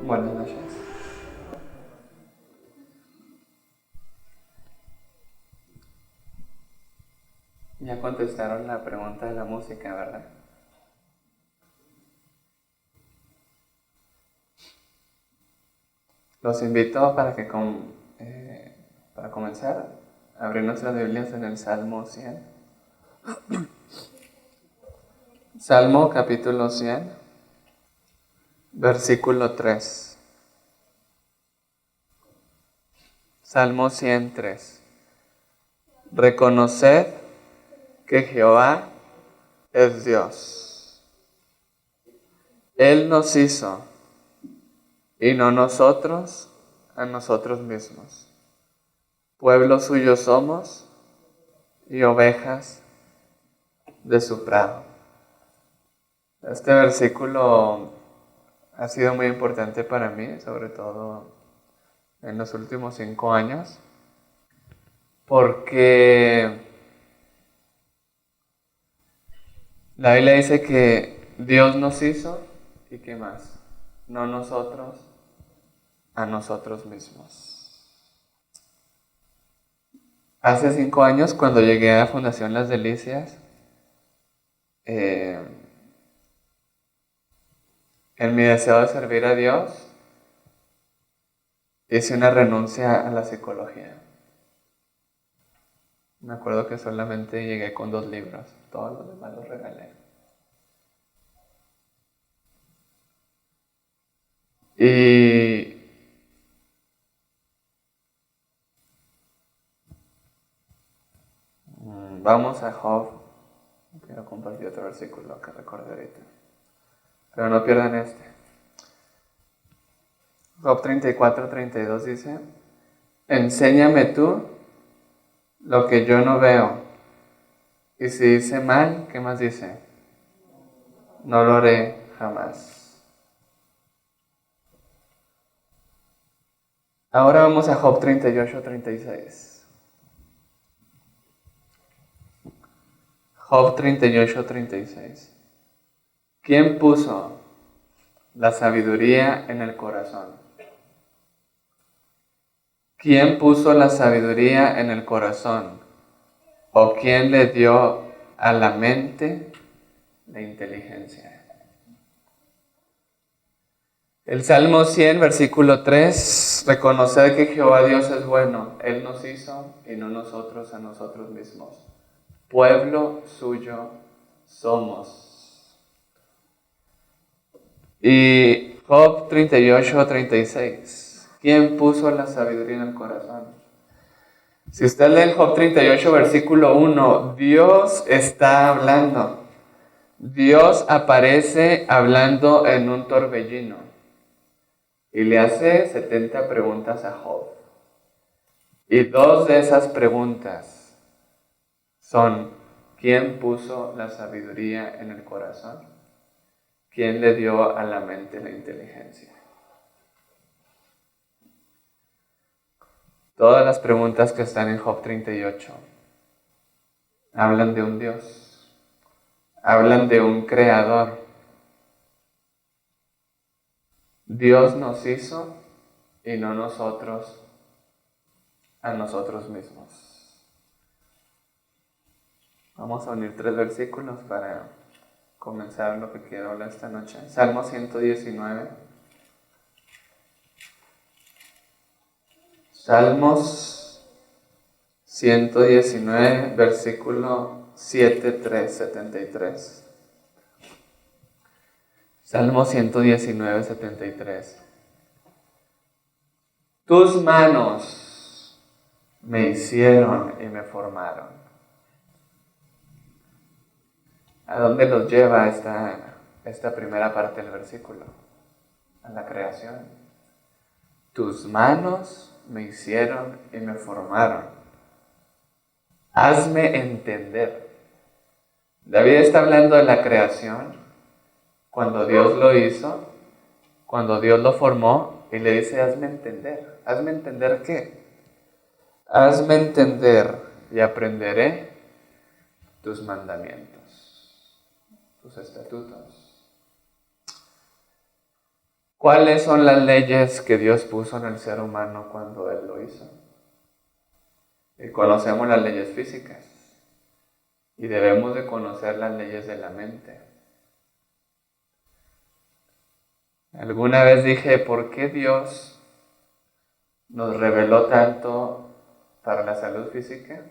Buenas noches. Ya contestaron la pregunta de la música, ¿verdad? Los invito para comenzar a abrir nuestras Biblias en el Salmo 100. Salmo capítulo 100, versículo 3. Salmo 103. Reconoced que Jehová es Dios. Él nos hizo y no nosotros a nosotros mismos. Pueblo suyo somos y ovejas de su prado. Este versículo ha sido muy importante para mí, sobre todo en los últimos 5 años, porque la Biblia dice que Dios nos hizo y ¿qué más? No nosotros a nosotros mismos. Hace 5 años, cuando llegué a Fundación Las Delicias, en mi deseo de servir a Dios, hice una renuncia a la psicología. Me acuerdo que solamente llegué con 2 libros, todos los demás los regalé. Y vamos a Job. Quiero compartir otro versículo que recordé ahorita, pero no pierdan este. Job 34:32 dice: enséñame tú lo que yo no veo, y si hice mal, ¿qué más dice? No lo haré jamás. Ahora vamos a Job 38:36. Job 38:36. ¿Quién puso la sabiduría en el corazón? ¿Quién puso la sabiduría en el corazón? ¿O quién le dio a la mente la inteligencia? El Salmo 100, versículo 3, reconocer que Jehová Dios es bueno, Él nos hizo y no nosotros a nosotros mismos. Pueblo suyo somos. Y Job 38:36, ¿quién puso la sabiduría en el corazón? Si usted lee el Job 38, versículo 1, Dios está hablando. Dios aparece hablando en un torbellino y le hace 70 preguntas a Job. Y 2 de esas preguntas son: ¿quién puso la sabiduría en el corazón? ¿Quién le dio a la mente la inteligencia? Todas las preguntas que están en Job 38 hablan de un Dios, hablan de un creador. Dios nos hizo y no nosotros a nosotros mismos. Vamos a unir 3 versículos para comenzar lo que quiero hablar esta noche. Salmo 119. Salmos 119, versículo 73. Salmo 119, 73. Tus manos me hicieron y me formaron. ¿A dónde nos lleva esta primera parte del versículo? A la creación. Tus manos me hicieron y me formaron. Hazme entender. David está hablando de la creación, cuando Dios lo hizo, cuando Dios lo formó, y le dice: hazme entender. ¿Hazme entender qué? Hazme entender y aprenderé tus mandamientos, tus estatutos. ¿Cuáles son las leyes que Dios puso en el ser humano cuando Él lo hizo? Y conocemos las leyes físicas y debemos de conocer las leyes de la mente. Alguna vez dije, ¿por qué Dios nos reveló tanto para la salud física?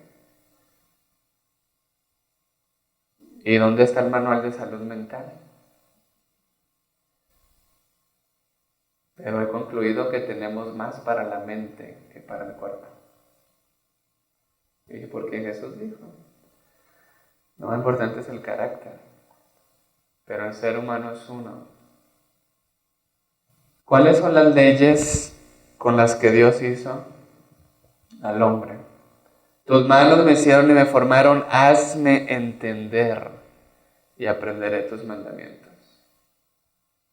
¿Y dónde está el manual de salud mental? Pero he concluido que tenemos más para la mente que para el cuerpo. ¿Y por qué Jesús dijo? Lo más importante es el carácter, pero el ser humano es uno. ¿Cuáles son las leyes con las que Dios hizo al hombre? Tus manos me hicieron y me formaron, hazme entender y aprenderé tus mandamientos.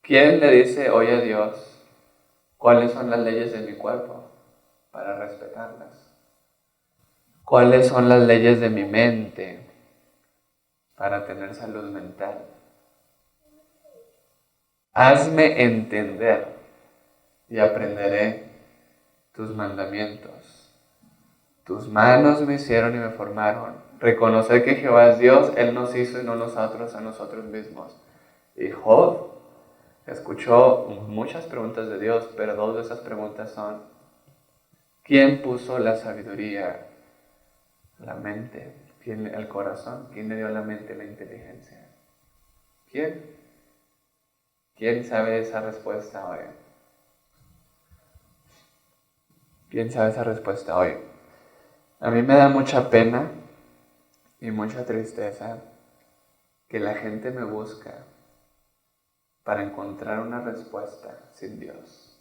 ¿Quién le dice hoy a Dios cuáles son las leyes de mi cuerpo para respetarlas? ¿Cuáles son las leyes de mi mente para tener salud mental? Hazme entender y aprenderé tus mandamientos. Tus manos me hicieron y me formaron. Reconocer que Jehová es Dios, Él nos hizo y no nosotros a nosotros mismos. Y Job escuchó muchas preguntas de Dios, pero dos de esas preguntas son: ¿quién puso la sabiduría? La mente. ¿Quién, el corazón? ¿Quién le dio a la mente la inteligencia? ¿Quién? ¿Quién sabe esa respuesta hoy? ¿Quién sabe esa respuesta hoy? A mí me da mucha pena y mucha tristeza que la gente me busca para encontrar una respuesta sin Dios.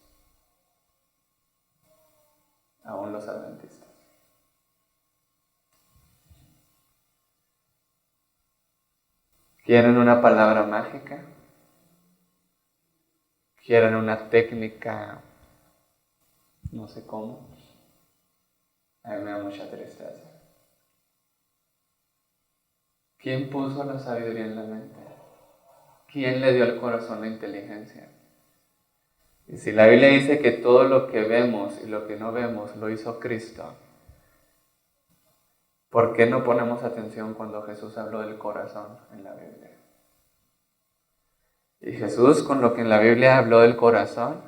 Aún los adventistas. ¿Quieren una palabra mágica? ¿Quieren una técnica? No sé cómo. A mí me da mucha tristeza. ¿Quién puso la sabiduría en la mente? ¿Quién le dio al corazón la inteligencia? Y si la Biblia dice que todo lo que vemos y lo que no vemos lo hizo Cristo, ¿por qué no ponemos atención cuando Jesús habló del corazón en la Biblia? Y Jesús, con lo que en la Biblia habló del corazón,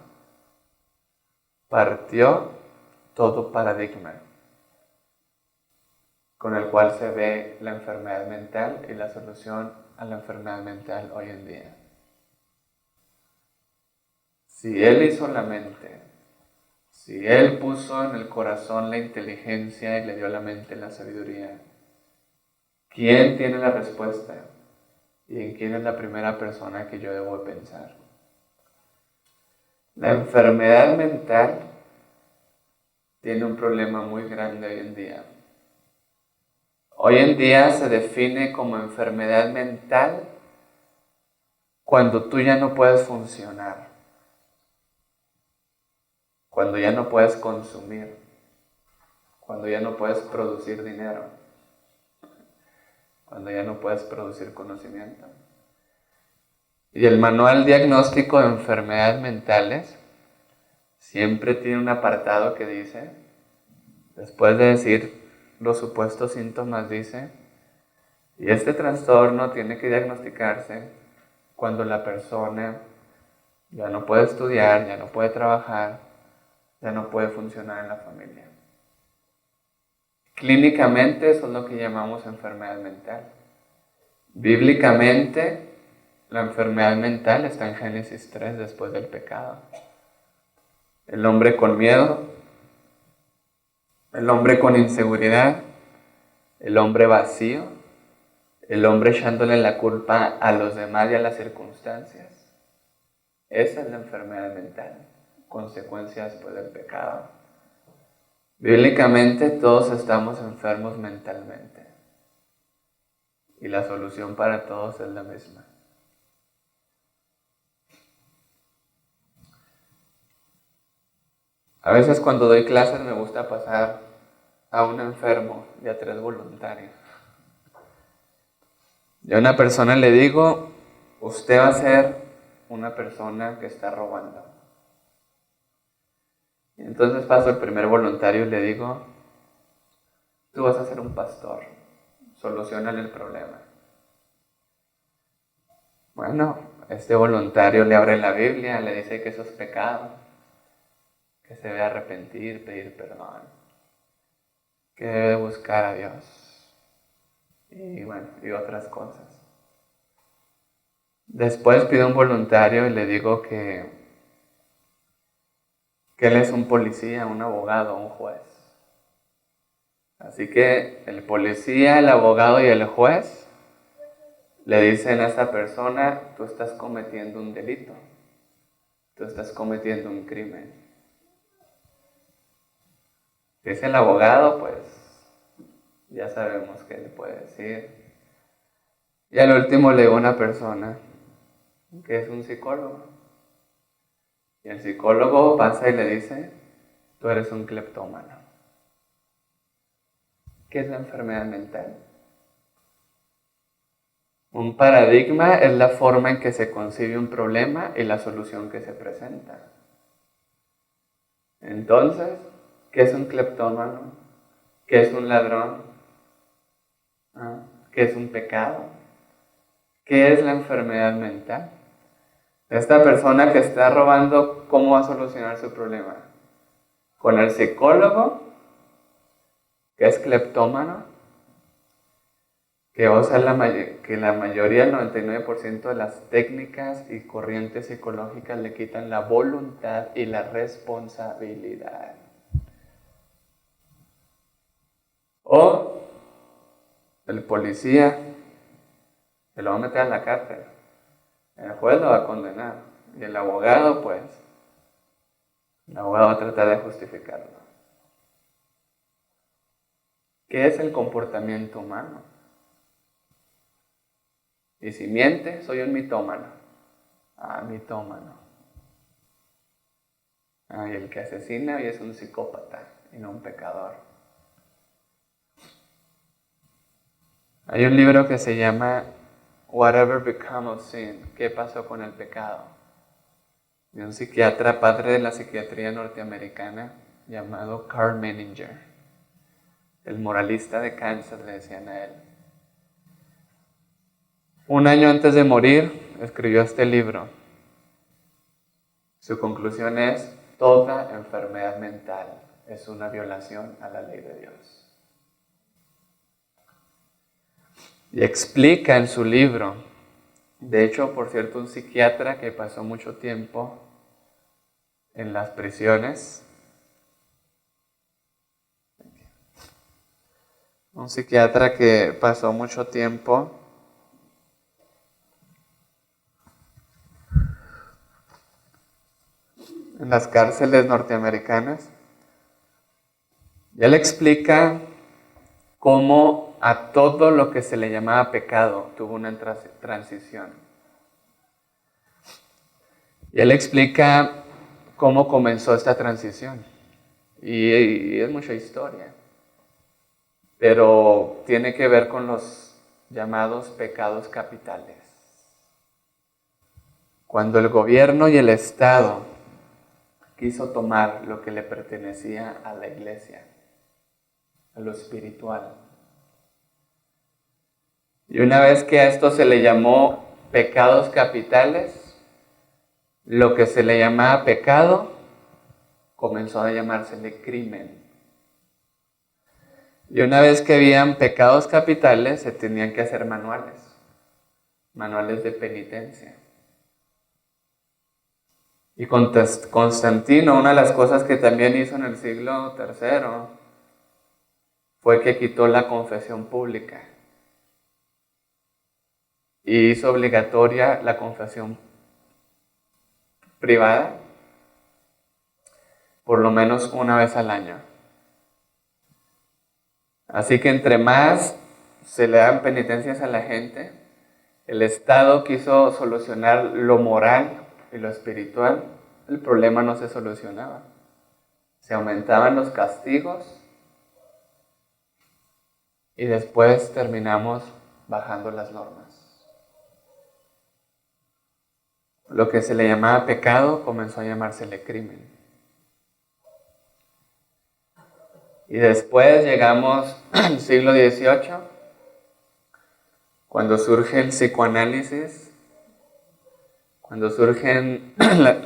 partió todo paradigma con el cual se ve la enfermedad mental y la solución a la enfermedad mental hoy en día. Si Él hizo la mente, si Él puso en el corazón la inteligencia y le dio a la mente la sabiduría, ¿quién tiene la respuesta? ¿Y en quién es la primera persona que yo debo pensar? La enfermedad mental tiene un problema muy grande hoy en día. Hoy en día se define como enfermedad mental cuando tú ya no puedes funcionar, cuando ya no puedes consumir, cuando ya no puedes producir dinero, cuando ya no puedes producir conocimiento. Y el manual diagnóstico de enfermedades mentales siempre tiene un apartado que dice, después de decir los supuestos síntomas, dice: y este trastorno tiene que diagnosticarse cuando la persona ya no puede estudiar, ya no puede trabajar, ya no puede funcionar en la familia. Clínicamente eso es lo que llamamos enfermedad mental. Bíblicamente, la enfermedad mental está en Génesis 3, después del pecado. El hombre con miedo, el hombre con inseguridad, el hombre vacío, el hombre echándole la culpa a los demás y a las circunstancias. Esa es la enfermedad mental, consecuencia después del pecado. Bíblicamente todos estamos enfermos mentalmente y la solución para todos es la misma. A veces cuando doy clases me gusta pasar a un enfermo y a 3 voluntarios. Y a una persona le digo: usted va a ser una persona que está robando. Y entonces paso el primer voluntario y le digo, tú vas a ser un pastor, solucionale el problema. Bueno, este voluntario le abre la Biblia, le dice que eso es pecado, que se debe arrepentir, pedir perdón, que debe buscar a Dios y bueno, y otras cosas. Después pido un voluntario y le digo que él es un policía, un abogado, un juez. Así que el policía, el abogado y el juez le dicen a esa persona, tú estás cometiendo un delito, tú estás cometiendo un crimen. Si es el abogado, pues ya sabemos qué le puede decir. Y al último le digo a una persona que es un psicólogo. Y el psicólogo pasa y le dice, tú eres un cleptómano. ¿Qué es la enfermedad mental? Un paradigma es la forma en que se concibe un problema y la solución que se presenta. Entonces, ¿qué es un cleptómano? ¿Qué es un ladrón? ¿Qué es un pecado? ¿Qué es la enfermedad mental? Esta persona que está robando, ¿cómo va a solucionar su problema? ¿Con el psicólogo, que es cleptómano, que usa que la mayoría, el 99% de las técnicas y corrientes psicológicas le quitan la voluntad y la responsabilidad? O el policía, que lo va a meter en la cárcel, el juez lo va a condenar, y el abogado, pues, el abogado va a tratar de justificarlo. ¿Qué es el comportamiento humano? Y si miente, soy un mitómano. Mitómano. Y el que asesina hoy es un psicópata y no un pecador. Hay un libro que se llama Whatever Become of Sin, ¿qué pasó con el pecado? De un psiquiatra, padre de la psiquiatría norteamericana, llamado Carl Menninger. El moralista de Kansas, le decían a él. Un año antes de morir, escribió este libro. Su conclusión es, toda enfermedad mental es una violación a la ley de Dios. Y explica en su libro, de hecho, por cierto, un psiquiatra que pasó mucho tiempo en las prisiones, un psiquiatra que pasó mucho tiempo en las cárceles norteamericanas, y él explica cómo a todo lo que se le llamaba pecado tuvo una transición. Y él explica cómo comenzó esta transición. Y es mucha historia. Pero tiene que ver con los llamados pecados capitales. Cuando el gobierno y el Estado quiso tomar lo que le pertenecía a la iglesia, a lo espiritual. Y una vez que a esto se le llamó pecados capitales, lo que se le llamaba pecado comenzó a llamársele crimen. Y una vez que habían pecados capitales, se tenían que hacer manuales de penitencia. Y Constantino, una de las cosas que también hizo en el siglo III, fue que quitó la confesión pública y hizo obligatoria la confesión privada por lo menos una vez al año. Así que entre más se le dan penitencias a la gente, el Estado quiso solucionar lo moral y lo espiritual, el problema no se solucionaba. Se aumentaban los castigos y después terminamos bajando las normas. Lo que se le llamaba pecado comenzó a llamársele crimen. Y después llegamos al siglo XVIII, cuando surge el psicoanálisis, cuando surgen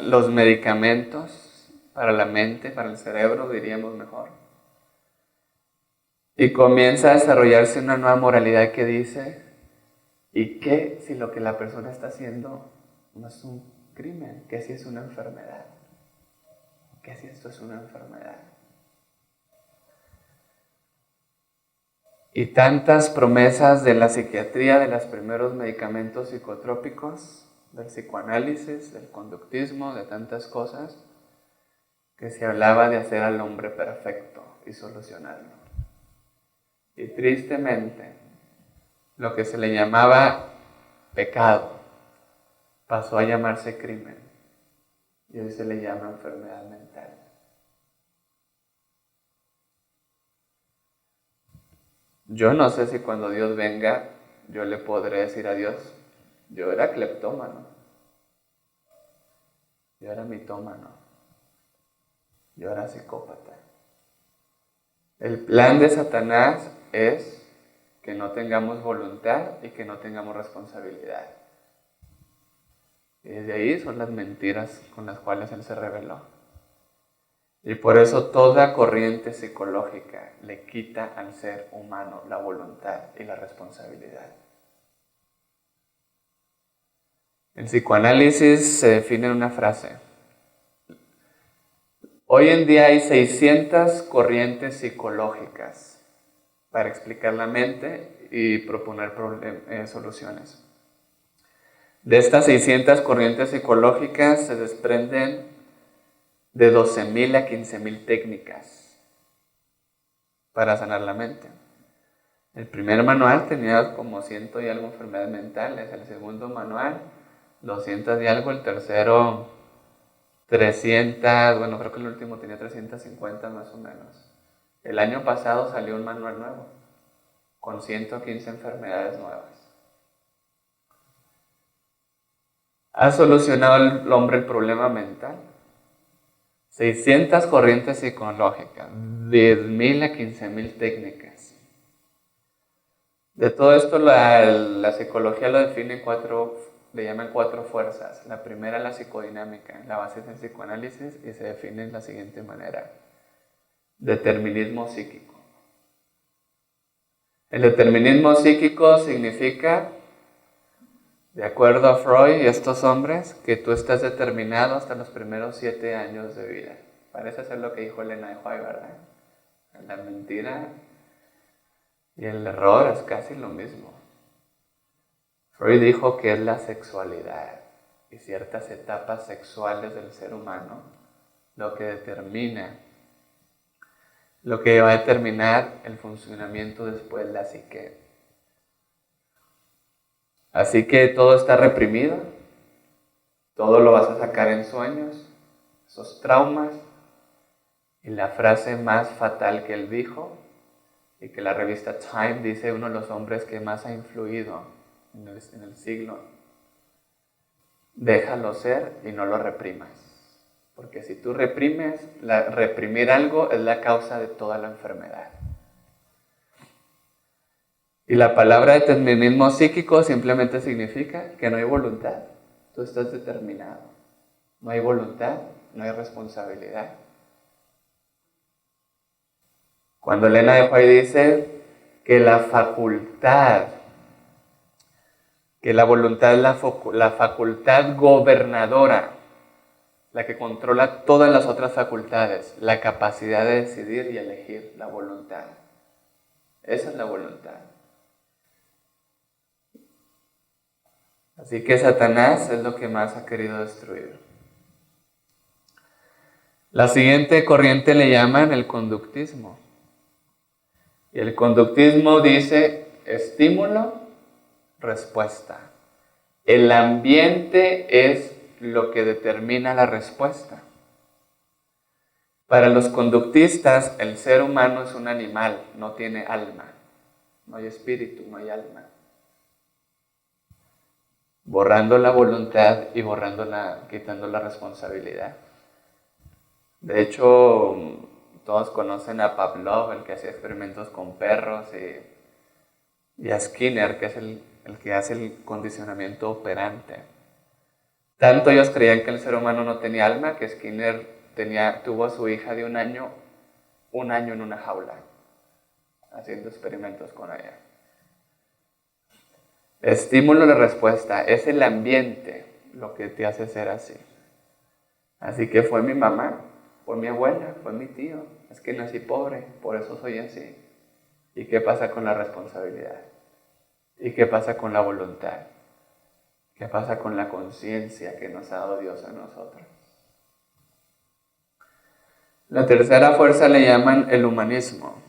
los medicamentos para la mente, para el cerebro, diríamos mejor. Y comienza a desarrollarse una nueva moralidad que dice, ¿y qué si lo que la persona está haciendo no es un crimen? ¿Qué si es una enfermedad? ¿Qué si esto es una enfermedad? Y tantas promesas de la psiquiatría, de los primeros medicamentos psicotrópicos, del psicoanálisis, del conductismo, de tantas cosas, que se hablaba de hacer al hombre perfecto y solucionarlo. Y tristemente, lo que se le llamaba pecado pasó a llamarse crimen y hoy se le llama enfermedad mental. Yo no sé si cuando Dios venga yo le podré decir a Dios, yo era cleptómano, yo era mitómano, yo era psicópata. El plan de Satanás es que no tengamos voluntad y que no tengamos responsabilidad. Y desde ahí son las mentiras con las cuales él se rebeló. Y por eso toda corriente psicológica le quita al ser humano la voluntad y la responsabilidad. El psicoanálisis se define en una frase. Hoy en día hay 600 corrientes psicológicas para explicar la mente y proponer soluciones. De estas 600 corrientes psicológicas se desprenden de 12,000 a 15,000 técnicas para sanar la mente. El primer manual tenía como 100 y algo enfermedades mentales, el segundo manual 200 y algo, el tercero 300, bueno, creo que el último tenía 350 más o menos. El año pasado salió un manual nuevo, con 115 enfermedades nuevas. ¿Ha solucionado el hombre el problema mental? 600 corrientes psicológicas, 10,000 a 15,000 técnicas. De todo esto la psicología lo define en le llaman 4 fuerzas. La primera, la psicodinámica, la base es el psicoanálisis y se define de la siguiente manera. Determinismo psíquico. El determinismo psíquico significa, de acuerdo a Freud y estos hombres, que tú estás determinado hasta los primeros 7 años de vida. Parece ser lo que dijo Elena de White, ¿verdad? La mentira y el error es casi lo mismo. Freud dijo que es la sexualidad y ciertas etapas sexuales del ser humano lo que va a determinar el funcionamiento después de la psique. Así que todo está reprimido, todo lo vas a sacar en sueños, esos traumas, y la frase más fatal que él dijo, y que la revista Time dice uno de los hombres que más ha influido en el siglo, déjalo ser y no lo reprimas. Porque si tú reprimes, reprimir algo es la causa de toda la enfermedad. Y la palabra determinismo psíquico simplemente significa que no hay voluntad. Tú estás determinado. No hay voluntad, no hay responsabilidad. Cuando Elena de White dice que la voluntad es la facultad gobernadora, la que controla todas las otras facultades, la capacidad de decidir y elegir, la voluntad. Esa es la voluntad. Así que Satanás es lo que más ha querido destruir. La siguiente corriente le llaman el conductismo. Y el conductismo dice estímulo, respuesta. El ambiente es lo que determina la respuesta. Para los conductistas, el ser humano es un animal, no tiene alma, no hay espíritu, no hay alma. Borrando la voluntad y quitando la responsabilidad. De hecho, Todos conocen a Pavlov, el que hacía experimentos con perros, y a Skinner, que es el que hace el condicionamiento operante. Tanto ellos creían que el ser humano no tenía alma, que Skinner tuvo a su hija de un año en una jaula, haciendo experimentos con ella. Estímulo de respuesta, es el ambiente lo que te hace ser así. Así que fue mi mamá, fue mi abuela, fue mi tío. Es que nací pobre, por eso soy así. ¿Y qué pasa con la responsabilidad? ¿Y qué pasa con la voluntad? ¿Qué pasa con la conciencia que nos ha dado Dios a nosotros? La tercera fuerza le llaman el humanismo.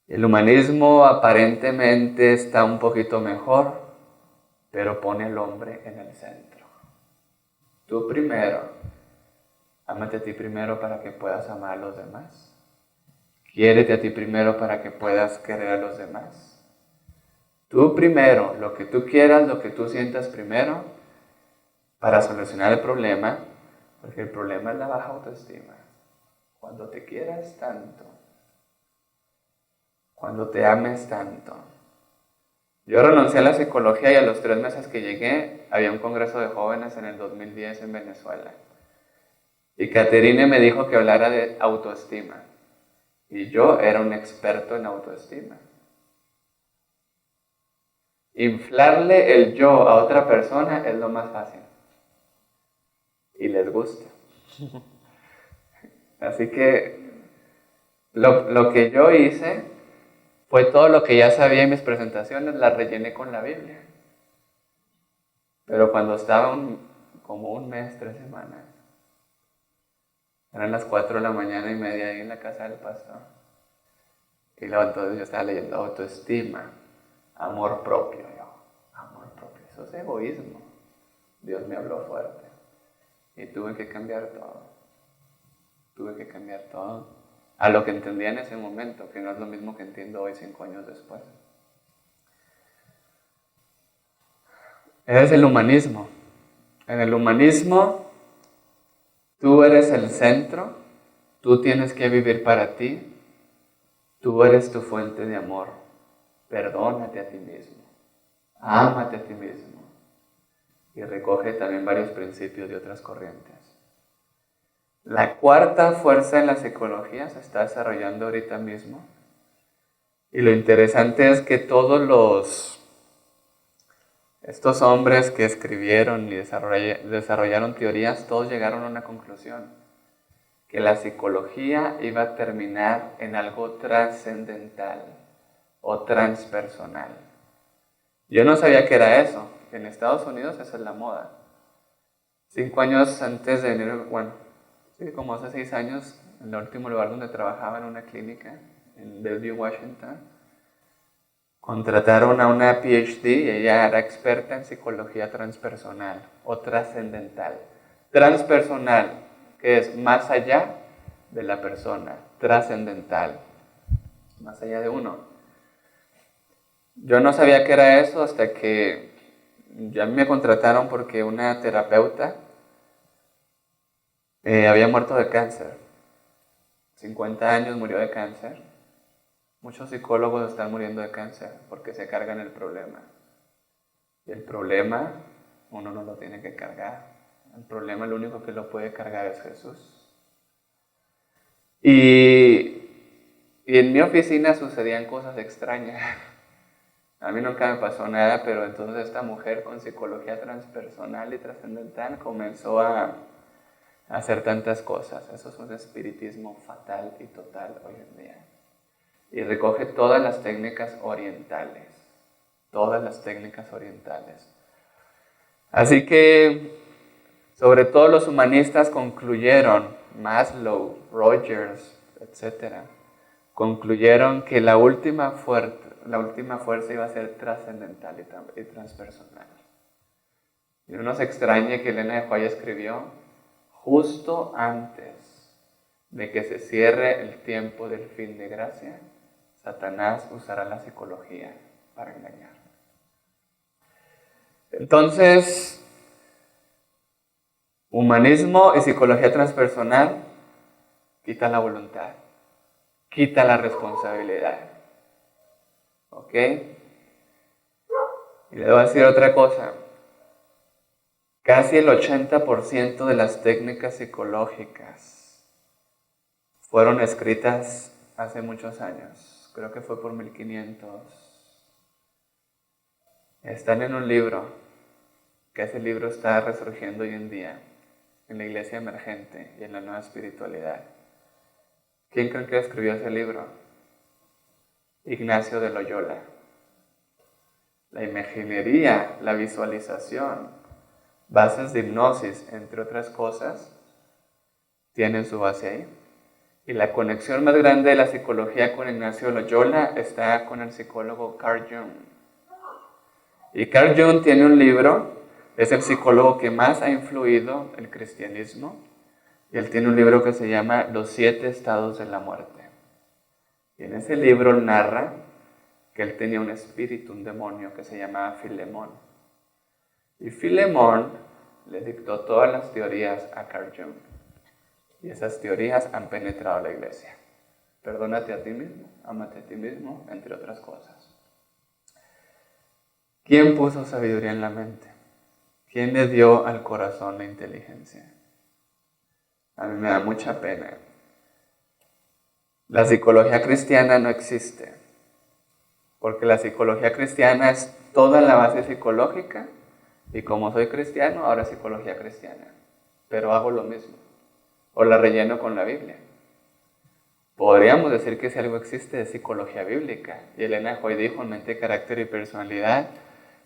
El humanismo aparentemente está un poquito mejor, pero pone al hombre en el centro. Tú primero, ámate a ti primero para que puedas amar a los demás. Quiérete a ti primero para que puedas querer a los demás. Tú primero, lo que tú quieras, lo que tú sientas primero, para solucionar el problema, porque el problema es la baja autoestima. Cuando te quieras tanto, cuando te ames tanto. Yo renuncié a la psicología y a los 3 meses que llegué, había un congreso de jóvenes en el 2010 en Venezuela. Y Caterine me dijo que hablara de autoestima. Y yo era un experto en autoestima. Inflarle el yo a otra persona es lo más fácil. Y les gusta. Así que lo que yo hice fue todo lo que ya sabía en mis presentaciones, la rellené con la Biblia. Pero cuando estaba como un mes, 3 semanas, eran las 4 de la mañana y media ahí en la casa del pastor. Y luego entonces yo estaba leyendo autoestima, amor propio. Amor propio, eso es egoísmo. Dios me habló fuerte. Y tuve que cambiar todo. Tuve que cambiar todo a lo que entendía en ese momento, que no es lo mismo que entiendo hoy 5 años después. Ese es el humanismo. En el humanismo, tú eres el centro, tú tienes que vivir para ti, tú eres tu fuente de amor. Perdónate a ti mismo, ámate a ti mismo. Y recoge también varios principios de otras corrientes. La cuarta fuerza en la psicología se está desarrollando ahorita mismo. Y lo interesante es que estos hombres que escribieron y desarrollaron teorías, todos llegaron a una conclusión. Que la psicología iba a terminar en algo trascendental o transpersonal. Yo no sabía que era eso. En Estados Unidos esa es la moda. 5 años antes de venir, como hace 6 años, en el último lugar donde trabajaba en una clínica, en Bellevue, Washington, contrataron a una PhD y ella era experta en psicología transpersonal o trascendental. Transpersonal, que es más allá de la persona, trascendental, más allá de uno. Yo no sabía qué era eso hasta que ya me contrataron porque una terapeuta había muerto de cáncer. 50 años murió de cáncer. Muchos psicólogos están muriendo de cáncer porque se cargan el problema. Y el problema uno no lo tiene que cargar. El problema lo único que lo puede cargar es Jesús. Y en mi oficina sucedían cosas extrañas. A mí nunca me pasó nada, pero entonces esta mujer con psicología transpersonal y trascendental comenzó a hacer tantas cosas. Eso es un espiritismo fatal y total hoy en día. Y recoge todas las técnicas orientales. Todas las técnicas orientales. Así que, sobre todo los humanistas concluyeron, Maslow, Rogers, etc., concluyeron que la última fuerza iba a ser trascendental y transpersonal. Y no nos extrañe que Elena de White escribió justo antes de que se cierre el tiempo del fin de gracia, Satanás usará la psicología para engañar. Entonces, humanismo y psicología transpersonal quita la voluntad, quita la responsabilidad. ¿Ok? Y le voy a decir otra cosa. Casi el 80% de las técnicas psicológicas fueron escritas hace muchos años. Creo que fue por 1500. Están en un libro, que ese libro está resurgiendo hoy en día en la iglesia emergente y en la nueva espiritualidad. ¿Quién creen que escribió ese libro? Ignacio de Loyola. La imaginería, la visualización, bases de hipnosis, entre otras cosas, tienen su base ahí. Y la conexión más grande de la psicología con Ignacio de Loyola está con el psicólogo Carl Jung. Y Carl Jung tiene un libro, es el psicólogo que más ha influido el cristianismo, y él tiene un libro que se llama Los 7 estados de la muerte. Y en ese libro narra que él tenía un espíritu, un demonio que se llamaba Filemón. Y Filemón le dictó todas las teorías a Carl Jung. Y esas teorías han penetrado la iglesia. Perdónate a ti mismo, ámate a ti mismo, entre otras cosas. ¿Quién puso sabiduría en la mente? ¿Quién le dio al corazón la inteligencia? A mí me da mucha pena. La psicología cristiana no existe, porque la psicología cristiana es toda la base psicológica, y como soy cristiano, ahora es psicología cristiana, pero hago lo mismo, o la relleno con la Biblia. Podríamos decir que si algo existe es psicología bíblica, y Elena Hoy dijo en Mente, Carácter y Personalidad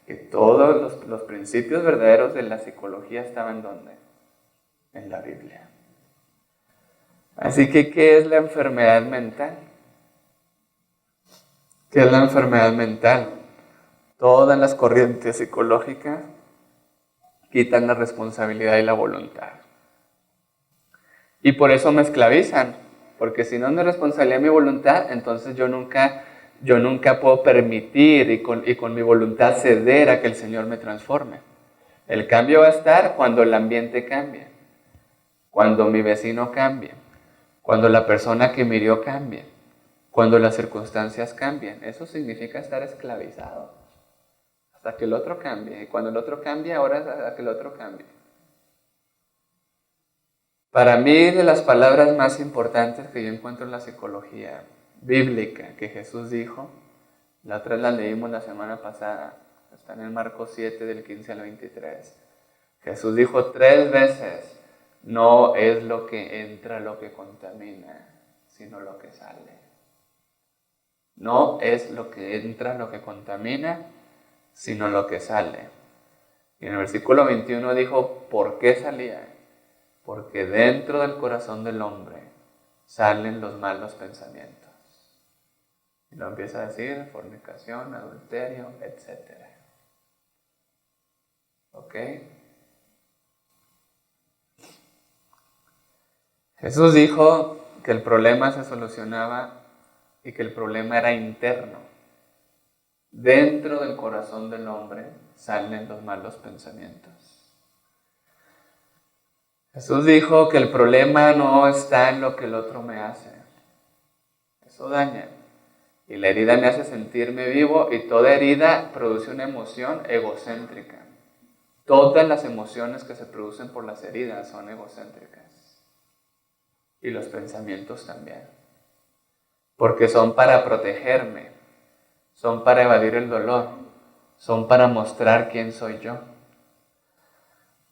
que todos los principios verdaderos de la psicología estaban ¿dónde? En la Biblia. Así que, ¿qué es la enfermedad mental? ¿Qué es la enfermedad mental? Todas las corrientes psicológicas quitan la responsabilidad y la voluntad. Y por eso me esclavizan, porque si no es mi responsabilidad y mi voluntad, entonces yo nunca puedo permitir y con mi voluntad ceder a que el Señor me transforme. El cambio va a estar cuando el ambiente cambie, cuando mi vecino cambie, cuando la persona que me hirió cambie, cuando las circunstancias cambien. Eso significa estar esclavizado hasta que el otro cambie. Y cuando el otro cambie, ahora hasta que el otro cambie. Para mí, de las palabras más importantes que yo encuentro en la psicología bíblica que Jesús dijo, la otra la leímos la semana pasada, está en Marcos 7 del 15 al 23. Jesús dijo 3 veces, no es lo que entra lo que contamina, sino lo que sale. No es lo que entra lo que contamina, sino lo que sale. Y en el versículo 21 dijo, ¿por qué salía? Porque dentro del corazón del hombre salen los malos pensamientos. Y lo empieza a decir, fornicación, adulterio, etc. ¿Ok? Jesús dijo que el problema se solucionaba y que el problema era interno. Dentro del corazón del hombre salen los malos pensamientos. Jesús dijo que el problema no está en lo que el otro me hace. Eso daña. Y la herida me hace sentirme vivo, y toda herida produce una emoción egocéntrica. Todas las emociones que se producen por las heridas son egocéntricas. Y los pensamientos también. Porque son para protegerme, son para evadir el dolor, son para mostrar quién soy yo.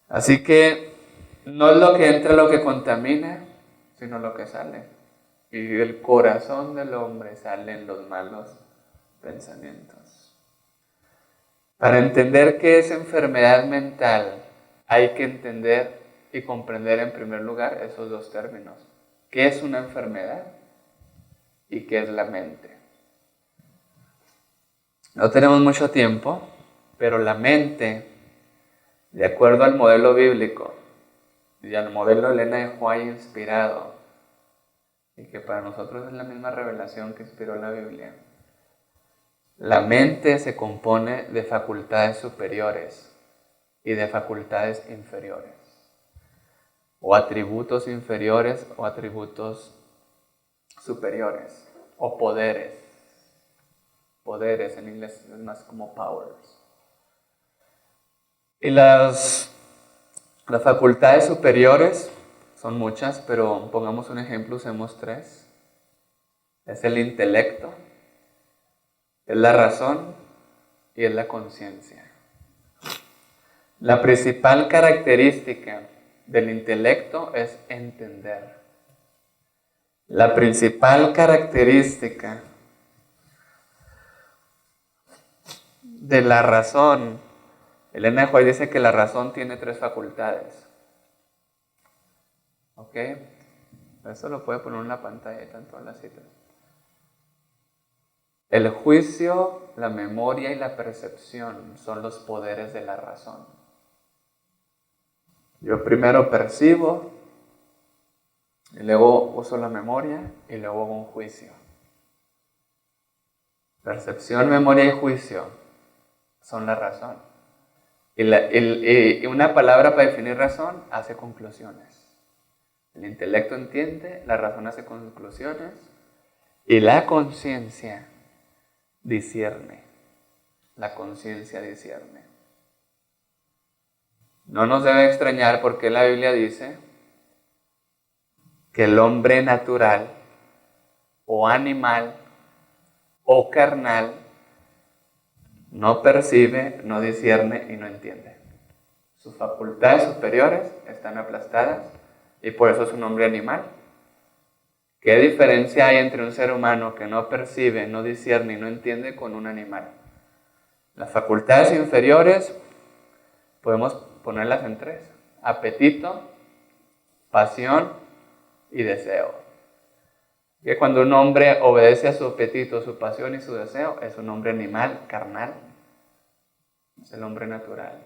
Así que no es lo que entra lo que contamina, sino lo que sale. Y del corazón del hombre salen los malos pensamientos. Para entender qué es enfermedad mental, hay que entender y comprender en primer lugar esos dos términos. ¿Qué es una enfermedad? ¿Y qué es la mente? No tenemos mucho tiempo, pero la mente, de acuerdo al modelo bíblico y al modelo Elena de White inspirado, y que para nosotros es la misma revelación que inspiró la Biblia, la mente se compone de facultades superiores y de facultades inferiores, o atributos inferiores o atributos superiores o poderes. Poderes en inglés es más como powers. Y las facultades superiores son muchas, pero pongamos un ejemplo, usemos 3. Es el intelecto, es la razón y es la conciencia. La principal característica del intelecto es entender. La principal característica de la razón, Elena de White dice que la razón tiene 3 facultades. ¿Ok? Eso lo puede poner en la pantalla, tanto en las citas. El juicio, la memoria y la percepción son los poderes de la razón. Yo primero percibo, y luego uso la memoria, y luego hago un juicio. Percepción, memoria y juicio son la razón. Y una palabra para definir razón hace conclusiones. El intelecto entiende, la razón hace conclusiones, y la conciencia discierne. La conciencia discierne. No nos debe extrañar porque la Biblia dice que el hombre natural o animal o carnal no percibe, no discierne y no entiende. Sus facultades superiores están aplastadas y por eso es un hombre animal. ¿Qué diferencia hay entre un ser humano que no percibe, no discierne y no entiende con un animal? Las facultades inferiores podemos ponerlas en 3. Apetito, pasión y deseo. Que cuando un hombre obedece a su apetito, su pasión y su deseo, es un hombre animal, carnal. Es el hombre natural.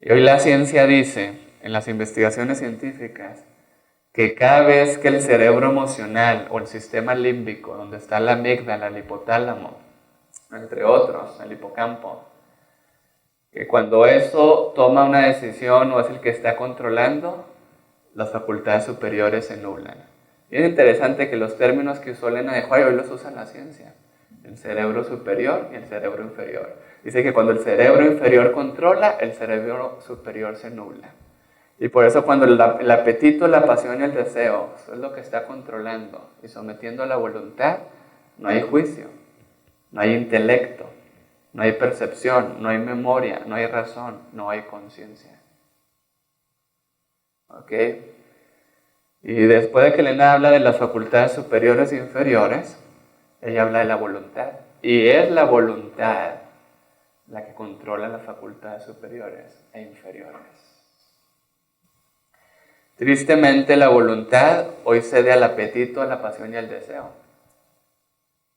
Y hoy la ciencia dice, en las investigaciones científicas, que cada vez que el cerebro emocional o el sistema límbico, donde está la amígdala, el hipotálamo, entre otros, el hipocampo, que cuando eso toma una decisión o es el que está controlando, las facultades superiores se nublan. Y es interesante que los términos que usó Elena de White hoy los usa la ciencia. El cerebro superior y el cerebro inferior. Dice que cuando el cerebro inferior controla, el cerebro superior se nubla. Y por eso cuando el apetito, la pasión y el deseo es lo que está controlando y sometiendo a la voluntad, no hay juicio, no hay intelecto, no hay percepción, no hay memoria, no hay razón, no hay conciencia. ¿Ok? Y después de que Elena habla de las facultades superiores e inferiores, ella habla de la voluntad. Y es la voluntad la que controla las facultades superiores e inferiores. Tristemente, la voluntad hoy cede al apetito, a la pasión y al deseo.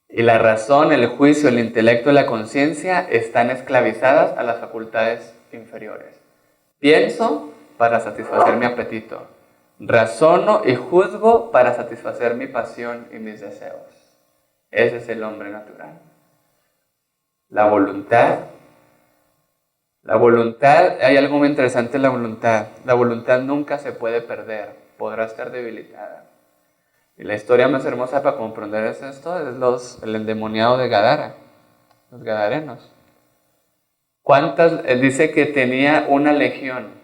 Y la razón, el juicio, el intelecto y la conciencia están esclavizadas a las facultades inferiores. Pienso para satisfacer mi apetito. Razono y juzgo para satisfacer mi pasión y mis deseos. Ese es el hombre natural. La voluntad, hay algo muy interesante en la voluntad. La voluntad nunca se puede perder, podrá estar debilitada. Y la historia más hermosa para comprender esto es el endemoniado de Gadara, los gadarenos. Él dice que tenía una legión.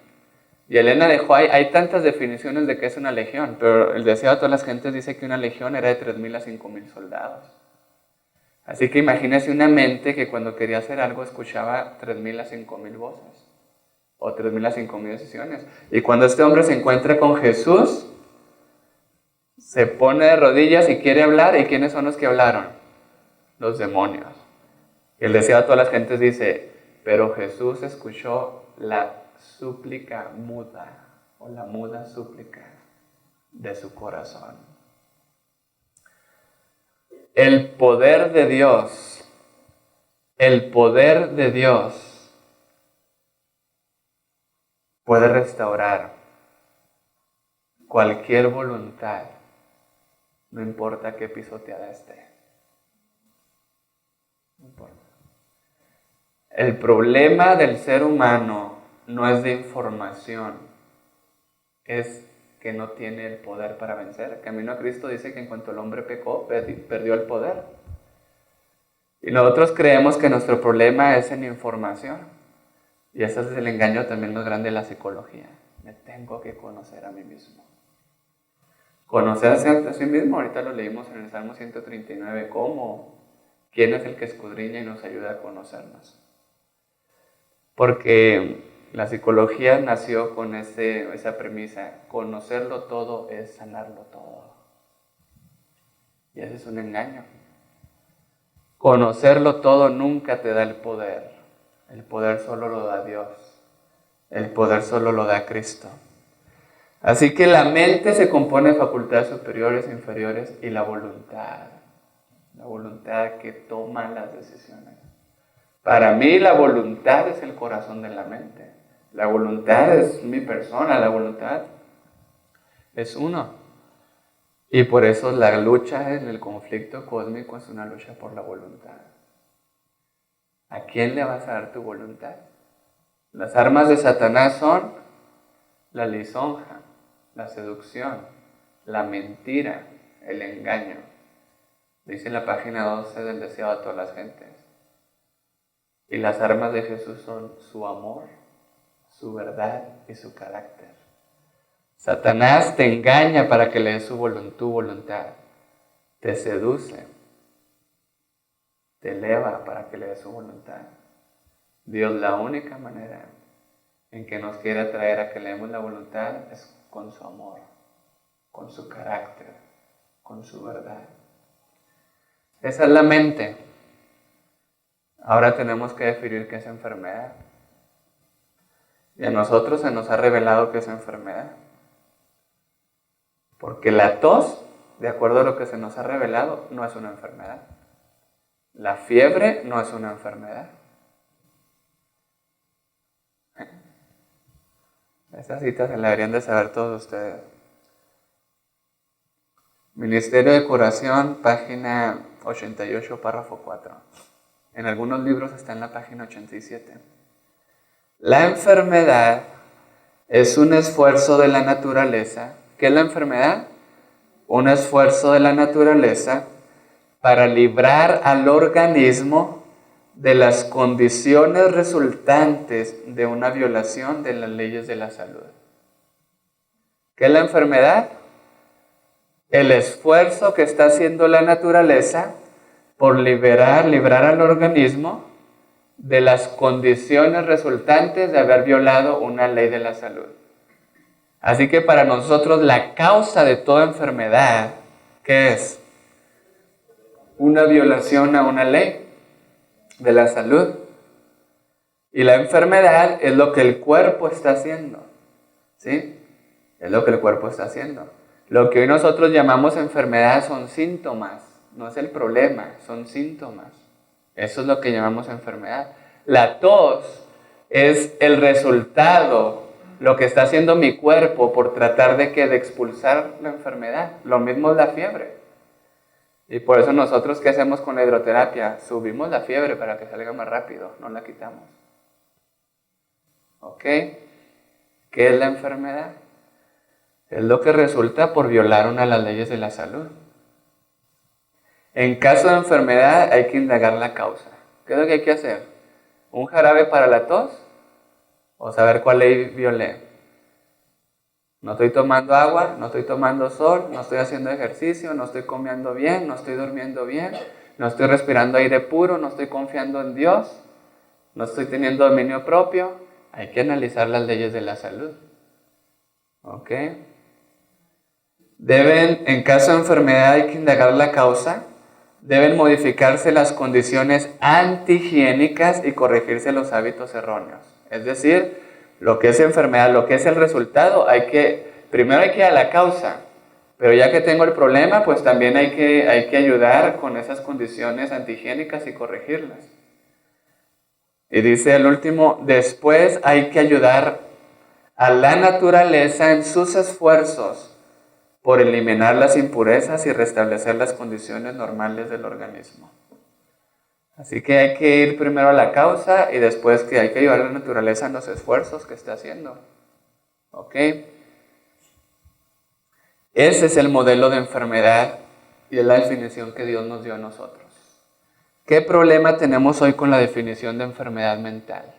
Y Elena de White, hay tantas definiciones de qué es una legión, pero el deseo de todas las gentes dice que una legión era de 3,000 a 5,000 soldados. Así que imagínese una mente que cuando quería hacer algo escuchaba 3,000 a 5,000 voces, o 3,000 a 5,000 decisiones. Y cuando este hombre se encuentra con Jesús, se pone de rodillas y quiere hablar, ¿y quiénes son los que hablaron? Los demonios. Y el deseo de todas las gentes dice, pero Jesús escuchó la súplica muda, o la muda súplica de su corazón. El poder de Dios puede restaurar cualquier voluntad, no importa qué pisoteada esté. No importa. El problema del ser humano no es de información, es que no tiene el poder para vencer. El camino a Cristo dice que en cuanto el hombre pecó, perdió el poder. Y nosotros creemos que nuestro problema es en información. Y ese es el engaño también más grande de la psicología. Me tengo que conocer a mí mismo. Conocerse a sí mismo, ahorita lo leímos en el Salmo 139, ¿cómo? ¿Quién es el que escudriña y nos ayuda a conocernos? Porque la psicología nació con esa premisa, conocerlo todo es sanarlo todo. Y ese es un engaño. Conocerlo todo nunca te da el poder. El poder solo lo da Dios. El poder solo lo da Cristo. Así que la mente se compone de facultades superiores e inferiores y la voluntad. La voluntad que toma las decisiones. Para mí la voluntad es el corazón de la mente. La voluntad es mi persona, la voluntad es uno. Y por eso la lucha en el conflicto cósmico es una lucha por la voluntad. ¿A quién le vas a dar tu voluntad? Las armas de Satanás son la lisonja, la seducción, la mentira, el engaño. Dice en la página 12 del deseo a todas las gentes. Y las armas de Jesús son su amor, su verdad y su carácter. Satanás te engaña para que le des tu voluntad. Te seduce. Te eleva para que le des su voluntad. Dios, la única manera en que nos quiere atraer a que le demos la voluntad es con su amor, con su carácter, con su verdad. Esa es la mente. Ahora tenemos que definir qué es enfermedad. Y a nosotros se nos ha revelado qué es enfermedad. Porque la tos, de acuerdo a lo que se nos ha revelado, no es una enfermedad. La fiebre no es una enfermedad. Esas citas se las deberían de saber todos ustedes. Ministerio de Curación, página 88, párrafo 4. En algunos libros está en la página 87. La enfermedad es un esfuerzo de la naturaleza. ¿Qué es la enfermedad? Un esfuerzo de la naturaleza para librar al organismo de las condiciones resultantes de una violación de las leyes de la salud. ¿Qué es la enfermedad? El esfuerzo que está haciendo la naturaleza por librar al organismo de las condiciones resultantes de haber violado una ley de la salud. Así que para nosotros la causa de toda enfermedad, ¿qué es? Una violación a una ley de la salud. Y la enfermedad es lo que el cuerpo está haciendo. ¿Sí? Es lo que el cuerpo está haciendo. Lo que hoy nosotros llamamos enfermedad son síntomas. No es el problema, son síntomas. Eso es lo que llamamos enfermedad. La tos es el resultado, lo que está haciendo mi cuerpo por tratar de expulsar la enfermedad. Lo mismo es la fiebre. Y por eso nosotros, ¿qué hacemos con la hidroterapia? Subimos la fiebre para que salga más rápido, no la quitamos. ¿Ok? ¿Qué es la enfermedad? Es lo que resulta por violar una de las leyes de la salud. En caso de enfermedad hay que indagar la causa. ¿Qué es lo que hay que hacer? ¿Un jarabe para la tos? ¿O saber cuál ley violé? No estoy tomando agua, no estoy tomando sol, no estoy haciendo ejercicio, no estoy comiendo bien, no estoy durmiendo bien, no estoy respirando aire puro, no estoy confiando en Dios, no estoy teniendo dominio propio. Hay que analizar las leyes de la salud. ¿Ok? En caso de enfermedad hay que indagar la causa. Deben modificarse las condiciones antihigiénicas y corregirse los hábitos erróneos. Es decir, lo que es enfermedad, lo que es el resultado, primero hay que ir a la causa, pero ya que tengo el problema, pues también hay que ayudar con esas condiciones antihigiénicas y corregirlas. Y dice el último, después hay que ayudar a la naturaleza en sus esfuerzos por eliminar las impurezas y restablecer las condiciones normales del organismo. Así que hay que ir primero a la causa y después que hay que ayudar a la naturaleza en los esfuerzos que está haciendo. ¿Ok? Ese es el modelo de enfermedad y es la definición que Dios nos dio a nosotros. ¿Qué problema tenemos hoy con la definición de enfermedad mental?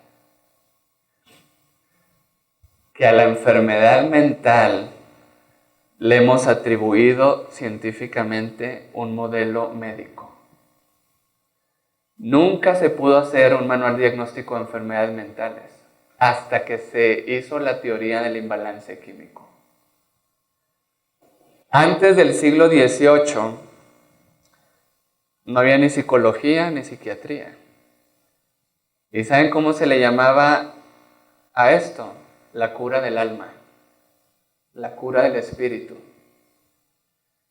Que a la enfermedad mental le hemos atribuido científicamente un modelo médico. Nunca se pudo hacer un manual diagnóstico de enfermedades mentales hasta que se hizo la teoría del imbalance químico. Antes del siglo XVIII no había ni psicología ni psiquiatría. ¿Y saben cómo se le llamaba a esto? La cura del alma, la cura del espíritu.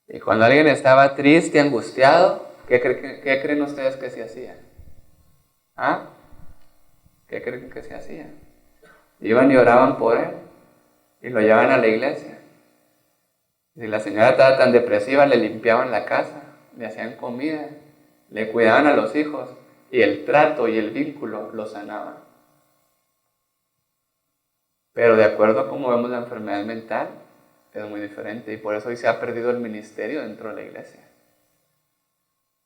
Y cuando alguien estaba triste, angustiado, ¿qué creen ustedes que se hacía? ¿Ah? ¿Qué creen que se hacía? Iban y oraban por él y lo llevaban a la iglesia. Si la señora estaba tan depresiva, le limpiaban la casa, le hacían comida, le cuidaban a los hijos y el trato y el vínculo lo sanaban. Pero de acuerdo a cómo vemos la enfermedad mental, es muy diferente y por eso hoy se ha perdido el ministerio dentro de la iglesia.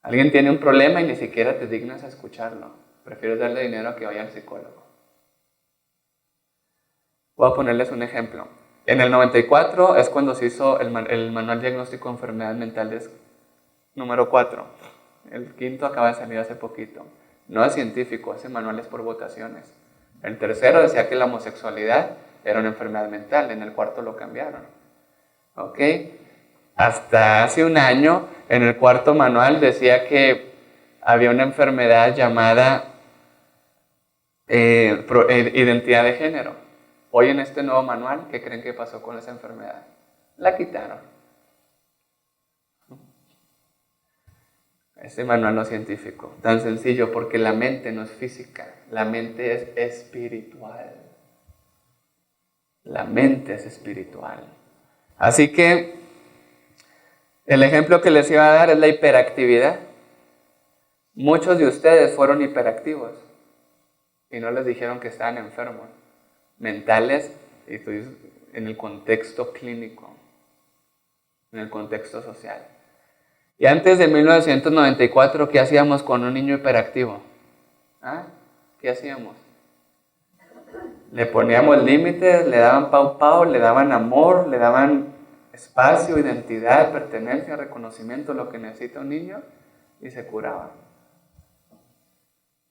Alguien tiene un problema y ni siquiera te dignas a escucharlo. Prefieres darle dinero a que vaya al psicólogo. Voy a ponerles un ejemplo. En el 94 es cuando se hizo el Manual Diagnóstico de Enfermedades Mentales número 4. El quinto acaba de salir hace poquito. No es científico, ese manual es por votaciones. El tercero decía que la homosexualidad era una enfermedad mental, en el cuarto lo cambiaron. ¿Ok? Hasta hace un año, en el cuarto manual decía que había una enfermedad llamada identidad de género. Hoy en este nuevo manual, ¿qué creen que pasó con esa enfermedad? La quitaron. Ese manual no es científico, tan sencillo, porque la mente no es física, la mente es espiritual. La mente es espiritual. Así que el ejemplo que les iba a dar es la hiperactividad. Muchos de ustedes fueron hiperactivos y no les dijeron que estaban enfermos mentales, y estoy en el contexto clínico, en el contexto social. Y antes de 1994, ¿qué hacíamos con un niño hiperactivo? ¿Ah? ¿Qué hacíamos? Le poníamos límites, le daban pau, le daban amor, le daban espacio, identidad, pertenencia, reconocimiento, lo que necesita un niño, y se curaba.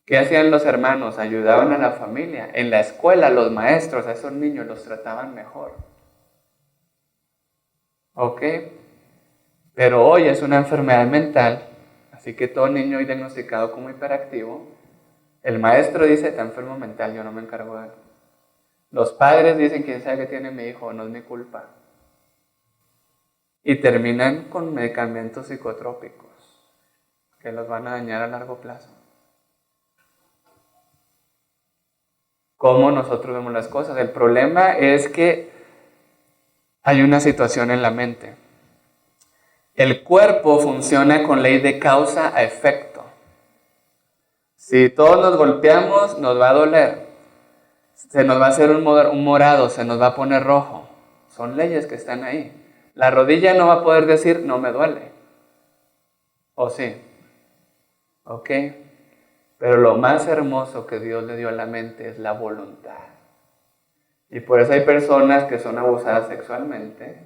¿Qué hacían los hermanos? Ayudaban a la familia. En la escuela, los maestros a esos niños los trataban mejor. ¿Ok? Pero hoy es una enfermedad mental, así que todo niño hoy diagnosticado como hiperactivo, el maestro dice, está enfermo mental, yo no me encargo de él. Los padres dicen, quién sabe qué tiene mi hijo, no es mi culpa. Y terminan con medicamentos psicotrópicos que los van a dañar a largo plazo. ¿Cómo nosotros vemos las cosas? El problema es que hay una situación en la mente. El cuerpo funciona con ley de causa a efecto. Si todos nos golpeamos, nos va a doler. Se nos va a hacer un morado, se nos va a poner rojo. Son leyes que están ahí. La rodilla no va a poder decir, no me duele. ¿O sí? ¿Ok? Pero lo más hermoso que Dios le dio a la mente es la voluntad. Y por eso hay personas que son abusadas sexualmente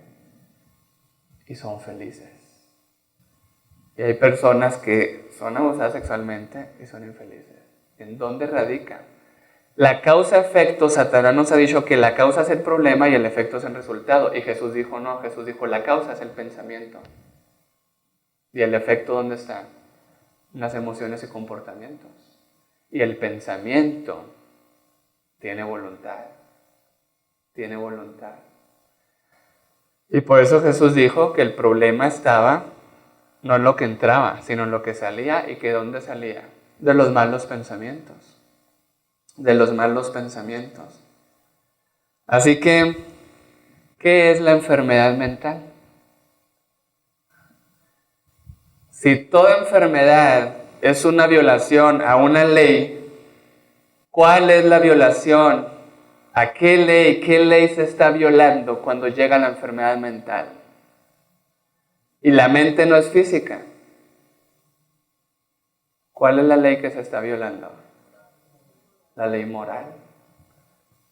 y son felices. Y hay personas que son abusadas sexualmente y son infelices. ¿En dónde radica? La causa-efecto, Satanás nos ha dicho que la causa es el problema y el efecto es el resultado. Y Jesús dijo no, Jesús dijo la causa es el pensamiento. ¿Y el efecto dónde está? En las emociones y comportamientos. Y el pensamiento tiene voluntad. Tiene voluntad. Y por eso Jesús dijo que el problema estaba no en lo que entraba, sino en lo que salía. ¿Y que dónde salía? De los malos pensamientos. De los malos pensamientos. Así que, ¿qué es la enfermedad mental? Si toda enfermedad es una violación a una ley, ¿cuál es la violación? ¿A qué ley se está violando cuando llega la enfermedad mental? Y la mente no es física. ¿Cuál es la ley que se está violando? La ley moral.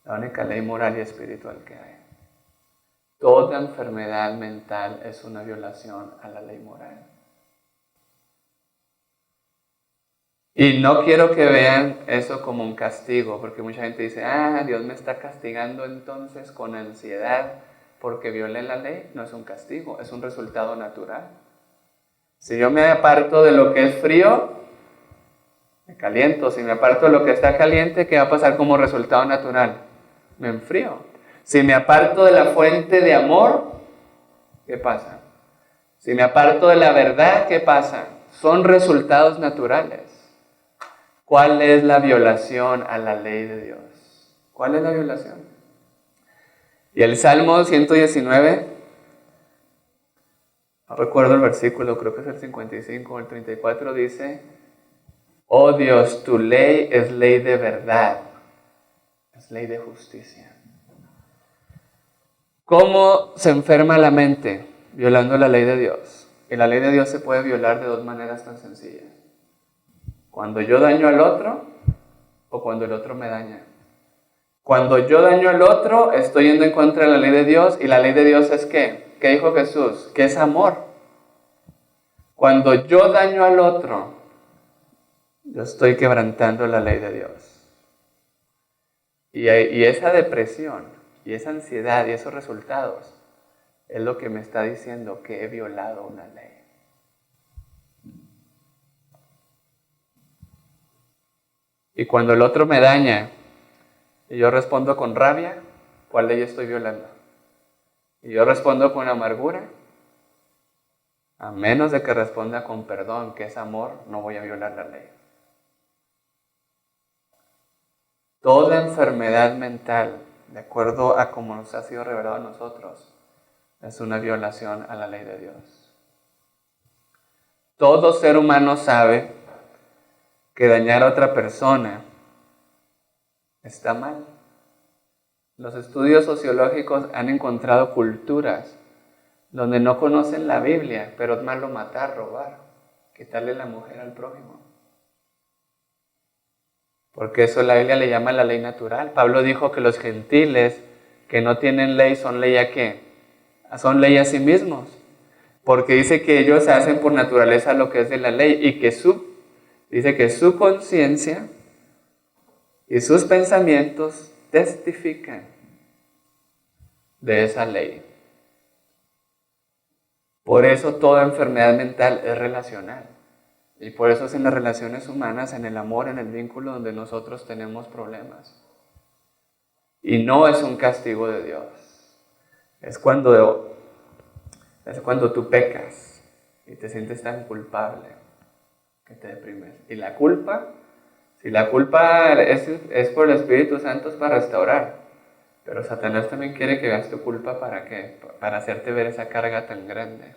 La única ley moral y espiritual que hay. Toda enfermedad mental es una violación a la ley moral. Y no quiero que vean eso como un castigo, porque mucha gente dice, Dios me está castigando entonces con ansiedad porque violé la ley. No es un castigo, es un resultado natural. Si yo me aparto de lo que es frío, me caliento. Si me aparto de lo que está caliente, ¿qué va a pasar como resultado natural? Me enfrío. Si me aparto de la fuente de amor, ¿qué pasa? Si me aparto de la verdad, ¿qué pasa? Son resultados naturales. ¿Cuál es la violación a la ley de Dios? ¿Cuál es la violación? Y el Salmo 119, no recuerdo el versículo, creo que es el 55 o el 34, dice, oh Dios, tu ley es ley de verdad, es ley de justicia. ¿Cómo se enferma la mente? Violando la ley de Dios. Y la ley de Dios se puede violar de dos maneras tan sencillas. Cuando yo daño al otro o cuando el otro me daña. Cuando yo daño al otro, estoy yendo en contra de la ley de Dios. ¿Y la ley de Dios es qué? ¿Qué dijo Jesús? Que es amor. Cuando yo daño al otro, yo estoy quebrantando la ley de Dios. Y esa depresión, y esa ansiedad, y esos resultados, es lo que me está diciendo que he violado una ley. Y cuando el otro me daña, y yo respondo con rabia, ¿cuál ley estoy violando? Y yo respondo con amargura, a menos de que responda con perdón, que es amor, no voy a violar la ley. Toda enfermedad mental, de acuerdo a cómo nos ha sido revelado a nosotros, es una violación a la ley de Dios. Todo ser humano sabe que dañar a otra persona está mal. Los estudios sociológicos han encontrado culturas donde no conocen la Biblia, pero es malo matar, robar, quitarle la mujer al prójimo. Porque eso la Biblia le llama la ley natural. Pablo dijo que los gentiles que no tienen ley son ley a qué? Son ley a sí mismos. Porque dice que ellos hacen por naturaleza lo que es de la ley y que dice que su conciencia y sus pensamientos testifican de esa ley. Por eso toda enfermedad mental es relacional. Y por eso es en las relaciones humanas, en el amor, en el vínculo donde nosotros tenemos problemas. Y no es un castigo de Dios. Es cuando tú pecas y te sientes tan culpable que te deprimes. Y la culpa, si la culpa es por el Espíritu Santo, es para restaurar. Pero Satanás también quiere que veas tu culpa ¿para qué? Para hacerte ver esa carga tan grande.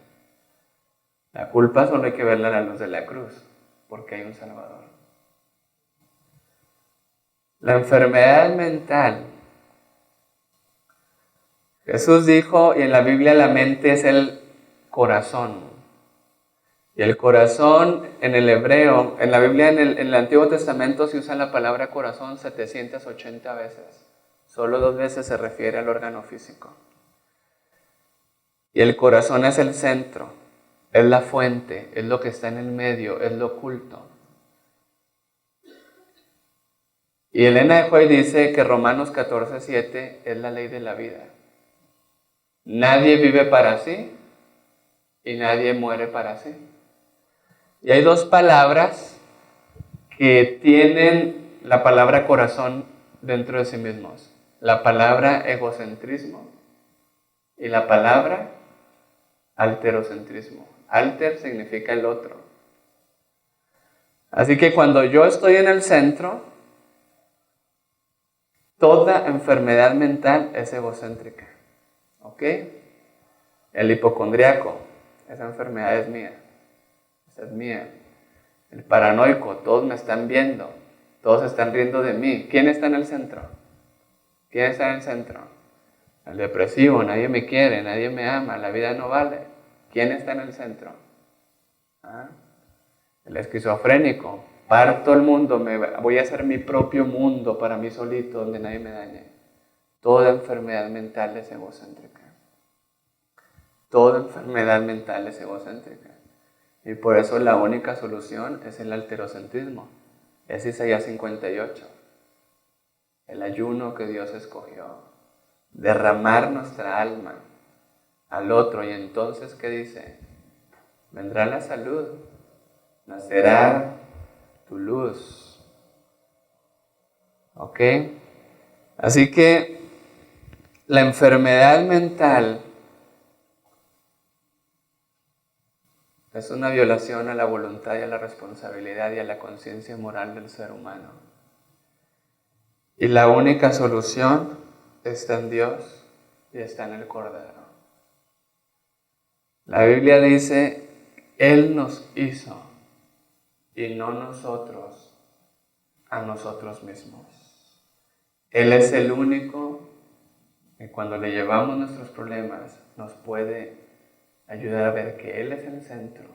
La culpa solo hay que verla a la luz de la cruz, porque hay un Salvador. La enfermedad mental. Jesús dijo, y en la Biblia la mente es el corazón. Y el corazón en el hebreo, en la Biblia en el Antiguo Testamento se usa la palabra corazón 780 veces. Solo 2 veces se refiere al órgano físico. Y el corazón es el centro, es la fuente, es lo que está en el medio, es lo oculto. Y Elena de White dice que Romanos 14:7 es la ley de la vida. Nadie vive para sí y nadie muere para sí. Y hay 2 palabras que tienen la palabra corazón dentro de sí mismos. La palabra egocentrismo y la palabra alterocentrismo. Alter significa el otro. Así que cuando yo estoy en el centro, toda enfermedad mental es egocéntrica. ¿Ok? El hipocondriaco, esa enfermedad es mía. Esa es mía. El paranoico, todos me están viendo. Todos están riendo de mí. ¿Quién está en el centro? ¿Quién está en el centro? El depresivo, nadie me quiere, nadie me ama, la vida no vale. ¿Quién está en el centro? ¿Ah? El esquizofrénico. Parto el mundo, voy a hacer mi propio mundo para mí solito, donde nadie me dañe. Toda enfermedad mental es egocéntrica. Toda enfermedad mental es egocéntrica. Y por eso la única solución es el alterocentrismo. Es Isaías 58. El ayuno que Dios escogió. Derramar nuestra alma al otro. Y entonces, ¿qué dice? Vendrá la salud. Nacerá tu luz. ¿Ok? Así que la enfermedad mental es una violación a la voluntad y a la responsabilidad y a la conciencia moral del ser humano. Y la única solución está en Dios y está en el Cordero. La Biblia dice, Él nos hizo y no nosotros a nosotros mismos. Él es el único que cuando le llevamos nuestros problemas nos puede ayudar a ver que Él es el centro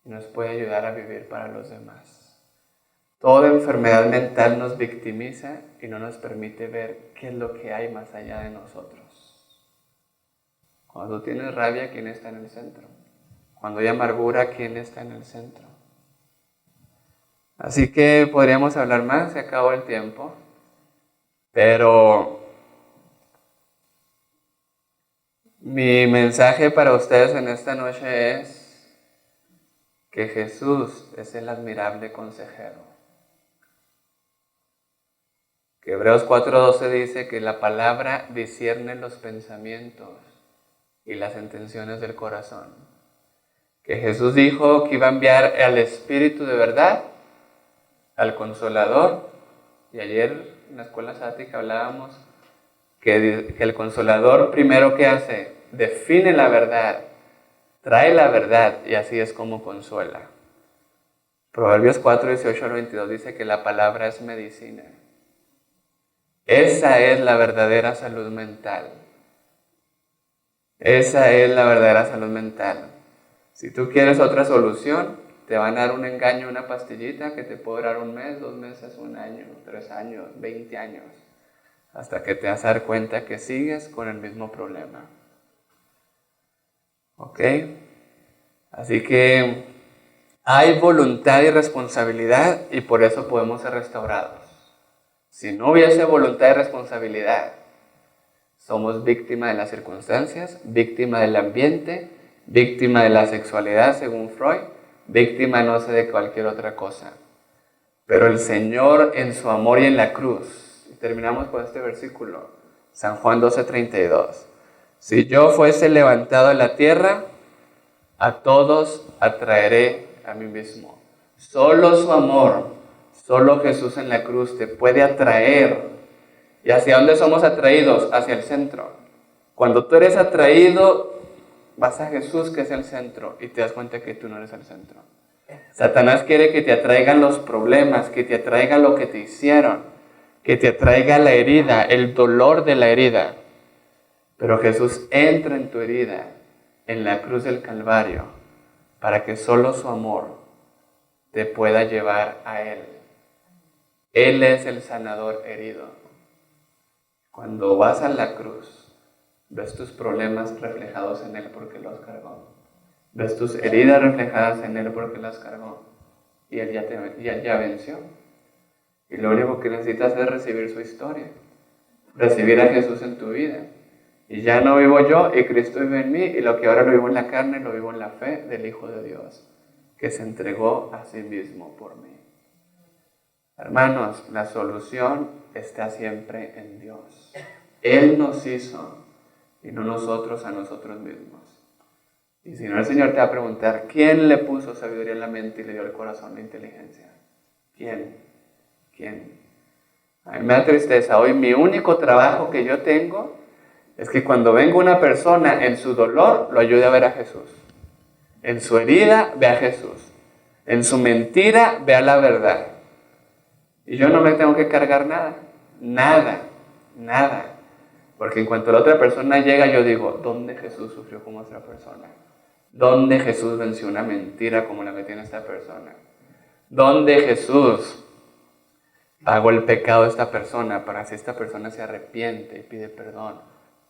y nos puede ayudar a vivir para los demás. Toda enfermedad mental nos victimiza y no nos permite ver qué es lo que hay más allá de nosotros. Cuando tú tienes rabia, ¿quién está en el centro? Cuando hay amargura, ¿quién está en el centro? Así que podríamos hablar más, se acabó el tiempo, pero mi mensaje para ustedes en esta noche es que Jesús es el admirable consejero. Que Hebreos 4:12 dice que la palabra discierne los pensamientos y las intenciones del corazón. Que Jesús dijo que iba a enviar al Espíritu de verdad, al Consolador, y ayer en la escuela sática hablábamos que el Consolador primero ¿qué hace? Define la verdad, trae la verdad y así es como consuela. Proverbios 4:18-22 dice que la palabra es medicina. Esa es la verdadera salud mental. Esa es la verdadera salud mental. Si tú quieres otra solución, te van a dar un engaño, una pastillita que te puede durar 1 mes, 2 meses, 1 año, 3 años, 20 años, hasta que te vas a dar cuenta que sigues con el mismo problema. ¿Ok? Así que hay voluntad y responsabilidad y por eso podemos ser restaurados. Si no hubiese voluntad y responsabilidad, somos víctima de las circunstancias, víctima del ambiente, víctima de la sexualidad según Freud, víctima no sé de cualquier otra cosa. Pero el Señor en su amor y en la cruz, y terminamos con este versículo, San Juan 12:32. Si yo fuese levantado de la tierra, a todos atraeré a mí mismo. Solo su amor, solo Jesús en la cruz te puede atraer. ¿Y hacia dónde somos atraídos? Hacia el centro. Cuando tú eres atraído, vas a Jesús que es el centro y te das cuenta que tú no eres el centro. Satanás quiere que te atraigan los problemas, que te atraiga lo que te hicieron, que te atraiga la herida, el dolor de la herida. Pero Jesús entra en tu herida, en la cruz del Calvario, para que solo su amor te pueda llevar a Él. Él es el sanador herido. Cuando vas a la cruz, ves tus problemas reflejados en Él porque los cargó. Ves tus heridas reflejadas en Él porque las cargó. Y Él ya venció. Y lo único que necesitas es recibir su historia. Recibir a Jesús en tu vida. Y ya no vivo yo, y Cristo vive en mí, y lo que ahora lo vivo en la carne, lo vivo en la fe del Hijo de Dios, que se entregó a sí mismo por mí. Hermanos, la solución está siempre en Dios. Él nos hizo, y no nosotros a nosotros mismos. Y si no, el Señor te va a preguntar, ¿quién le puso sabiduría en la mente y le dio el corazón la inteligencia? ¿Quién? A mí me da tristeza. Hoy mi único trabajo que yo tengo es que cuando venga una persona en su dolor, lo ayude a ver a Jesús. En su herida, ve a Jesús. En su mentira, ve a la verdad. Y yo no me tengo que cargar nada. Porque en cuanto la otra persona llega, yo digo, ¿dónde Jesús sufrió como otra persona? ¿Dónde Jesús venció una mentira como la que tiene esta persona? ¿Dónde Jesús pagó el pecado de esta persona para que si esta persona se arrepiente y pide perdón,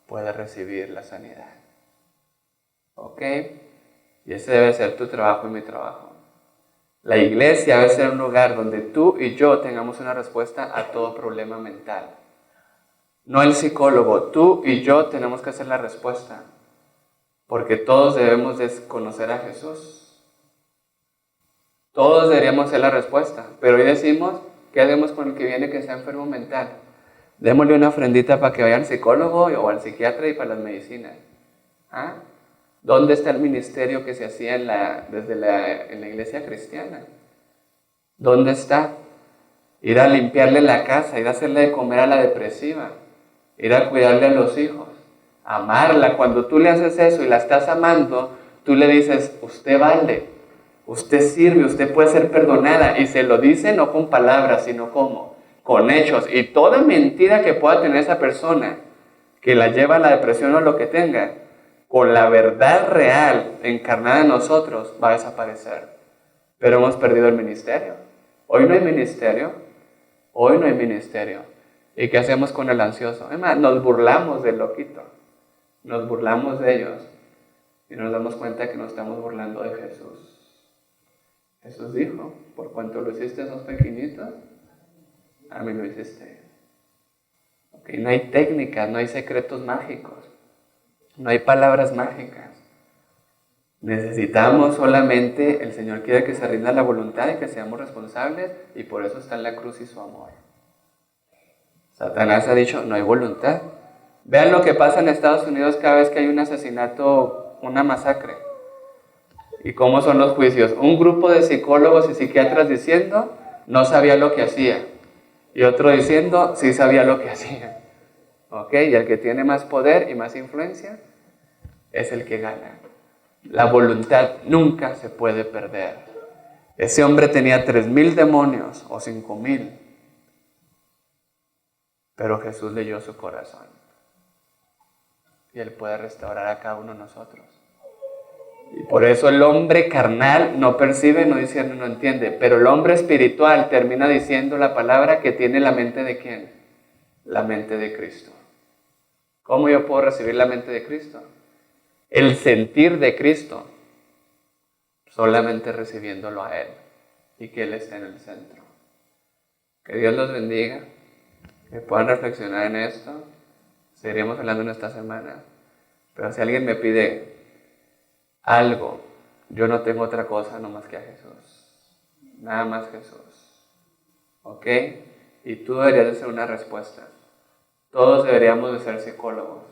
pueda recibir la sanidad? ¿Ok? Y ese debe ser tu trabajo y mi trabajo. La iglesia debe ser un lugar donde tú y yo tengamos una respuesta a todo problema mental. No el psicólogo, tú y yo tenemos que hacer la respuesta. Porque todos debemos de conocer a Jesús. Todos deberíamos hacer la respuesta. Pero hoy decimos, ¿qué hacemos con el que viene que está enfermo mental? Démosle una ofrendita para que vaya al psicólogo o al psiquiatra y para las medicinas. ¿Ah? ¿Dónde está el ministerio que se hacía en la iglesia cristiana? ¿Dónde está? Ir a limpiarle la casa, ir a hacerle de comer a la depresiva, ir a cuidarle a los hijos, amarla. Cuando tú le haces eso y la estás amando, tú le dices, usted vale, usted sirve, usted puede ser perdonada. Y se lo dice no con palabras, sino como con hechos. Y toda mentira que pueda tener esa persona, que la lleva a la depresión o lo que tenga, con la verdad real encarnada en nosotros, va a desaparecer. Pero hemos perdido el ministerio. Hoy no hay ministerio. Hoy no hay ministerio. ¿Y qué hacemos con el ansioso? Además, nos burlamos del loquito. Nos burlamos de ellos. Y nos damos cuenta que nos estamos burlando de Jesús. Jesús dijo, por cuanto lo hiciste a esos pequeñitos, a mí lo hiciste. Okay, no hay técnicas, no hay secretos mágicos. No hay palabras mágicas. Necesitamos solamente, el Señor quiere que se rinda la voluntad y que seamos responsables, y por eso está en la cruz y su amor. Satanás ha dicho, no hay voluntad. Vean lo que pasa en Estados Unidos cada vez que hay un asesinato, una masacre. ¿Y cómo son los juicios? Un grupo de psicólogos y psiquiatras diciendo, no sabía lo que hacía. Y otro diciendo, sí sabía lo que hacía. ¿Ok? Y el que tiene más poder y más influencia es el que gana. La voluntad nunca se puede perder. Ese hombre tenía 3,000 demonios o 5,000. Pero Jesús leyó su corazón. Y Él puede restaurar a cada uno de nosotros. Y por eso el hombre carnal no percibe, no discierne, no entiende. Pero el hombre espiritual termina diciendo la palabra que tiene la mente de ¿quién? La mente de Cristo. ¿Cómo yo puedo recibir la mente de Cristo? El sentir de Cristo. Solamente recibiéndolo a Él. Y que Él esté en el centro. Que Dios los bendiga. Que puedan reflexionar en esto. Seguiremos hablando en esta semana. Pero si alguien me pide algo, yo no tengo otra cosa no más que a Jesús. Nada más Jesús. ¿Ok? Y tú deberías de ser una respuesta. Todos deberíamos de ser psicólogos.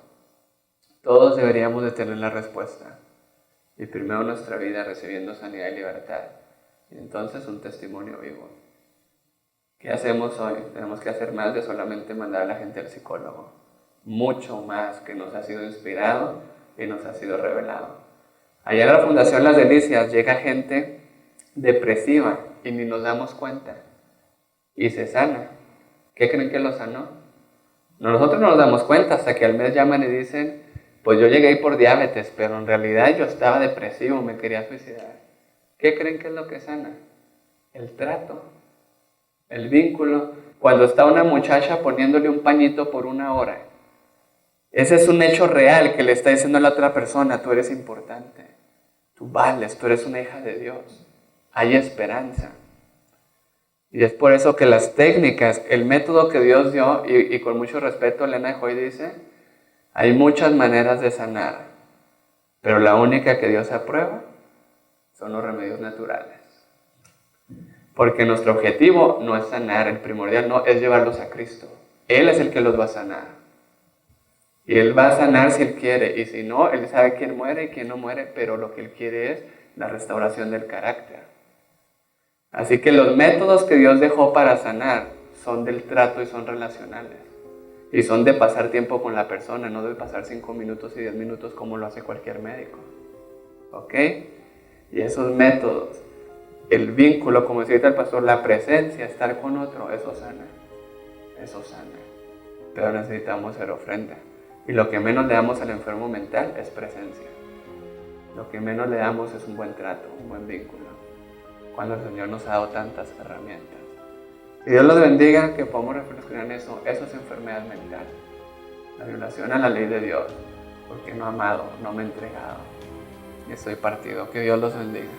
Todos deberíamos de tener la respuesta. Y primero nuestra vida recibiendo sanidad y libertad. Y entonces un testimonio vivo. ¿Qué hacemos hoy? Tenemos que hacer más de solamente mandar a la gente al psicólogo. Mucho más que nos ha sido inspirado y nos ha sido revelado. Allá en la Fundación Las Delicias llega gente depresiva y ni nos damos cuenta. Y se sana. ¿Qué creen que lo sanó? Nosotros no nos damos cuenta hasta que al mes llaman y dicen, pues yo llegué ahí por diabetes, pero en realidad yo estaba depresivo, me quería suicidar. ¿Qué creen que es lo que sana? El trato, el vínculo. Cuando está una muchacha poniéndole un pañito por 1 hora. Ese es un hecho real que le está diciendo a la otra persona, tú eres importante, tú vales, tú eres una hija de Dios. Hay esperanza. Y es por eso que las técnicas, el método que Dios dio, y con mucho respeto Elena de Hoy dice, hay muchas maneras de sanar, pero la única que Dios aprueba son los remedios naturales. Porque nuestro objetivo no es sanar, el primordial no es llevarlos a Cristo. Él es el que los va a sanar. Y Él va a sanar si Él quiere, y si no, Él sabe quién muere y quién no muere, pero lo que Él quiere es la restauración del carácter. Así que los métodos que Dios dejó para sanar son del trato y son relacionales. Y son de pasar tiempo con la persona, no de pasar 5 minutos y 10 minutos como lo hace cualquier médico. ¿Ok? Y esos métodos, el vínculo, como decía el pastor, la presencia, estar con otro, eso sana. Eso sana. Pero necesitamos hacer ofrenda. Y lo que menos le damos al enfermo mental es presencia. Lo que menos le damos es un buen trato, un buen vínculo, cuando el Señor nos ha dado tantas herramientas. Que Dios los bendiga, que podamos reflexionar en eso. Eso es enfermedad mental. La violación a la ley de Dios, porque no he amado, no me he entregado y estoy partido. Que Dios los bendiga.